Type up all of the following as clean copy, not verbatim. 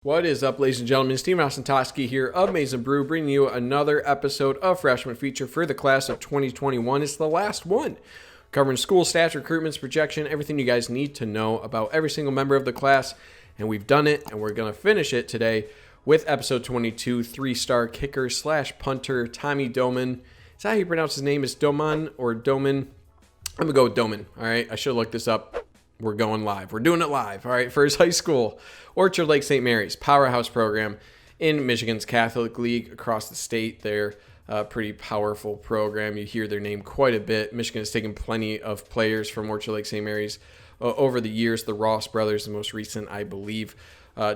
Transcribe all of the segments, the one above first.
What is up, ladies and gentlemen? Steven Osentoski here of Mason Brew, bringing you another episode of Freshman Feature for the class of 2021. It's the last one, covering school stats, recruitments, projection, everything you guys need to know about every single member of the class. And we've done it, and we're going to finish it today with episode 22, three-star kicker slash punter Tommy Doman. Is that how you pronounce his name? Is Doman or Doman? I'm going to go with Doman, all right? I should look this up. We're going live. We're doing it live, all right? For his high school, Orchard Lake St. Mary's, powerhouse program in Michigan's Catholic League across the state. They're a pretty powerful program. You hear their name quite a bit. Michigan has taken plenty of players from Orchard Lake St. Mary's over the years. The Ross brothers, the most recent, I believe.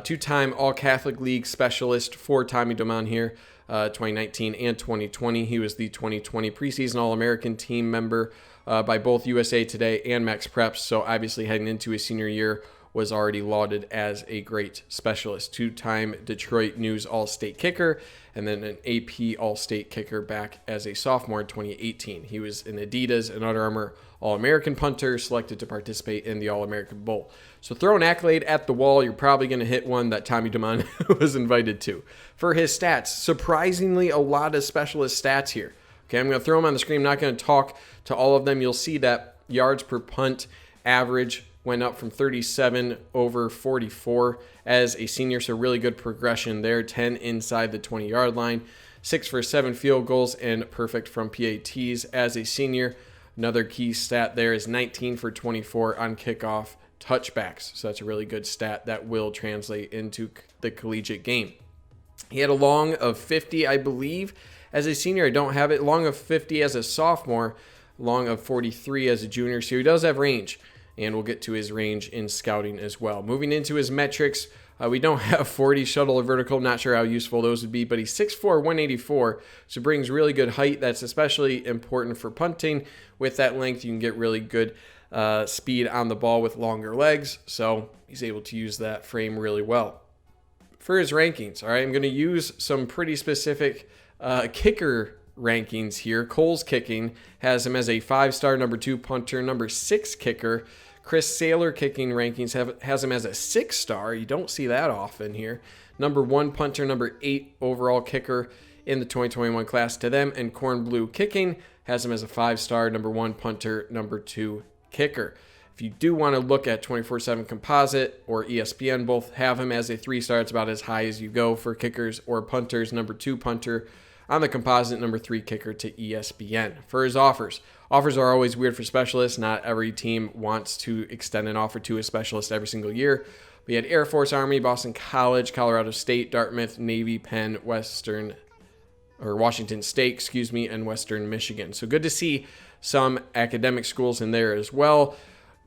Two-time All-Catholic League specialist for Tommy Doman here, 2019 and 2020. He was the 2020 preseason All-American team member by both USA Today and Max Preps. So obviously heading into his senior year was already lauded as a great specialist. Two-time Detroit News All-State kicker and then an AP All-State kicker back as a sophomore in 2018. He was an Adidas and Under Armour All-American punter selected to participate in the All-American Bowl. So throw an accolade at the wall. You're probably going to hit one that Tommy Doman was invited to. For his stats, surprisingly a lot of specialist stats here. Okay, I'm going to throw them on the screen. I'm not going to talk to all of them. You'll see that yards per punt average went up from 37 over 44 as a senior, so really good progression there. 10 inside the 20-yard line, 6 for 7 field goals, and perfect from PATs as a senior. Another key stat there is 19 for 24 on kickoff touchbacks, so that's a really good stat that will translate into the collegiate game. He had a long of 50, I believe, as a senior. I don't have it. Long of 50 as a sophomore, long of 43 as a junior, so he does have range. And we'll get to his range in scouting as well. Moving into his metrics, we don't have 40 shuttle or vertical. Not sure how useful those would be, but he's 6'4", 184, so brings really good height. That's especially important for punting. With that length, you can get really good speed on the ball with longer legs, so he's able to use that frame really well. For his rankings, all right, I'm going to use some pretty specific kicker rankings here. Cole's Kicking has him as a 5-star number 2 punter, number 6 kicker. Chris Saylor Kicking rankings has him as a 6-star. You don't see that often here. Number 1 punter, number 8 overall kicker in the 2021 class to them. And Corn Blue Kicking has him as a 5-star, number 1 punter, number 2 kicker. If you do want to look at 24/7 Composite or ESPN, both have him as a 3-star. It's about as high as you go for kickers or punters. Number 2 punter on the Composite, number 3 kicker to ESPN. For his offers are always weird for specialists. Not every team wants to extend an offer to a specialist every single year. We had Air Force, Army, Boston College, Colorado State, Dartmouth, Navy, Penn, Washington State, and Western Michigan. So good to see some academic schools in there as well.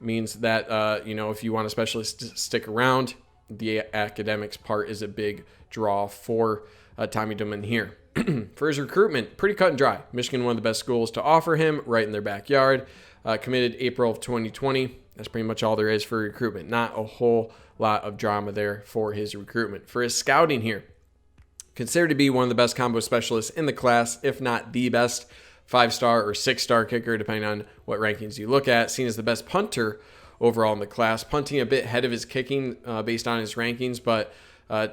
Means that if you want a specialist to stick around, the academics part is a big draw for Tommy Doman here. For his recruitment, pretty cut and dry. Michigan, one of the best schools to offer him, right in their backyard. Committed April of 2020. That's pretty much all there is for recruitment. Not a whole lot of drama there for his recruitment. For his scouting here, considered to be one of the best combo specialists in the class, if not the best 5-star or 6-star kicker, depending on what rankings you look at. Seen as the best punter overall in the class. Punting a bit ahead of his kicking based on his rankings, but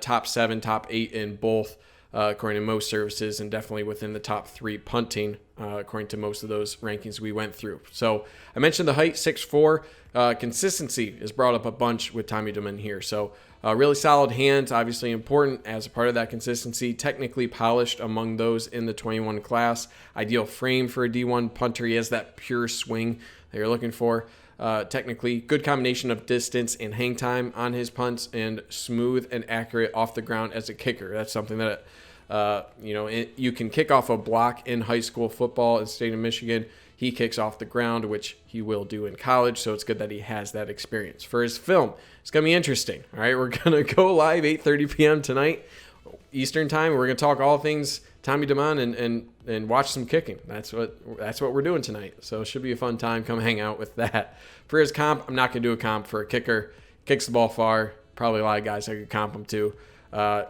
top 7, top 8 in both. According to most services, and definitely within the top 3 punting, according to most of those rankings we went through. So I mentioned the height, 6'4". Consistency is brought up a bunch with Tommy Doman here. So really solid hands, obviously important as a part of that consistency. Technically polished among those in the 21 class. Ideal frame for a D1 punter. He has that pure swing that you're looking for. Technically, good combination of distance and hang time on his punts, and smooth and accurate off the ground as a kicker. That's something that you can kick off a block in high school football in the state of Michigan. He kicks off the ground, which he will do in college, so it's good that he has that experience. For his film, it's going to be interesting. All right, we're going to go live 8:30 p.m. tonight, Eastern time. We're going to talk all things Tommy Doman and watch some kicking. That's what we're doing tonight. So it should be a fun time. Come hang out with that. For his comp, I'm not going to do a comp for a kicker. Kicks the ball far. Probably a lot of guys I could comp him to.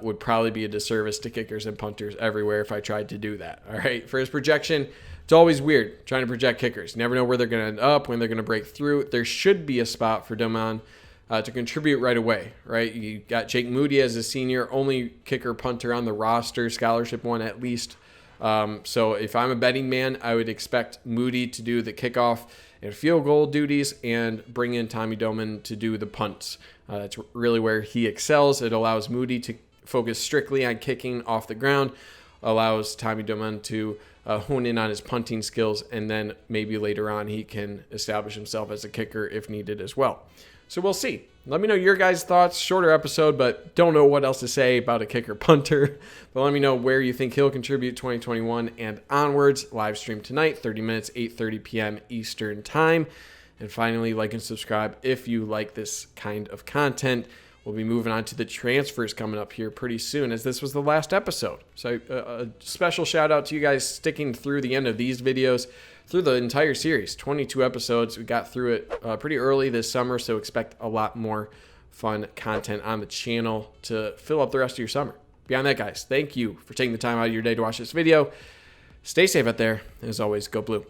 Would probably be a disservice to kickers and punters everywhere if I tried to do that. All right. For his projection, it's always weird trying to project kickers. You never know where they're going to end up, when they're going to break through. There should be a spot for Doman to contribute right away, right? You got Jake Moody as a senior, only kicker punter on the roster, scholarship one at least. So if I'm a betting man, I would expect Moody to do the kickoff and field goal duties and bring in Tommy Doman to do the punts. That's really where he excels. It allows Moody to focus strictly on kicking off the ground, allows Tommy Doman to hone in on his punting skills, and then maybe later on he can establish himself as a kicker if needed as well. So we'll see. Let me know your guys' thoughts. Shorter episode, but don't know what else to say about a kicker punter. But let me know where you think he'll contribute 2021 and onwards. Live stream tonight, 30 minutes, 8:30 p.m. Eastern Time. And finally, like and subscribe if you like this kind of content. We'll be moving on to the transfers coming up here pretty soon, as this was the last episode. So a special shout out to you guys sticking through the end of these videos, through the entire series, 22 episodes. We got through it pretty early this summer, so expect a lot more fun content on the channel to fill up the rest of your summer. Beyond that, guys, thank you for taking the time out of your day to watch this video. Stay safe out there, and as always, go blue.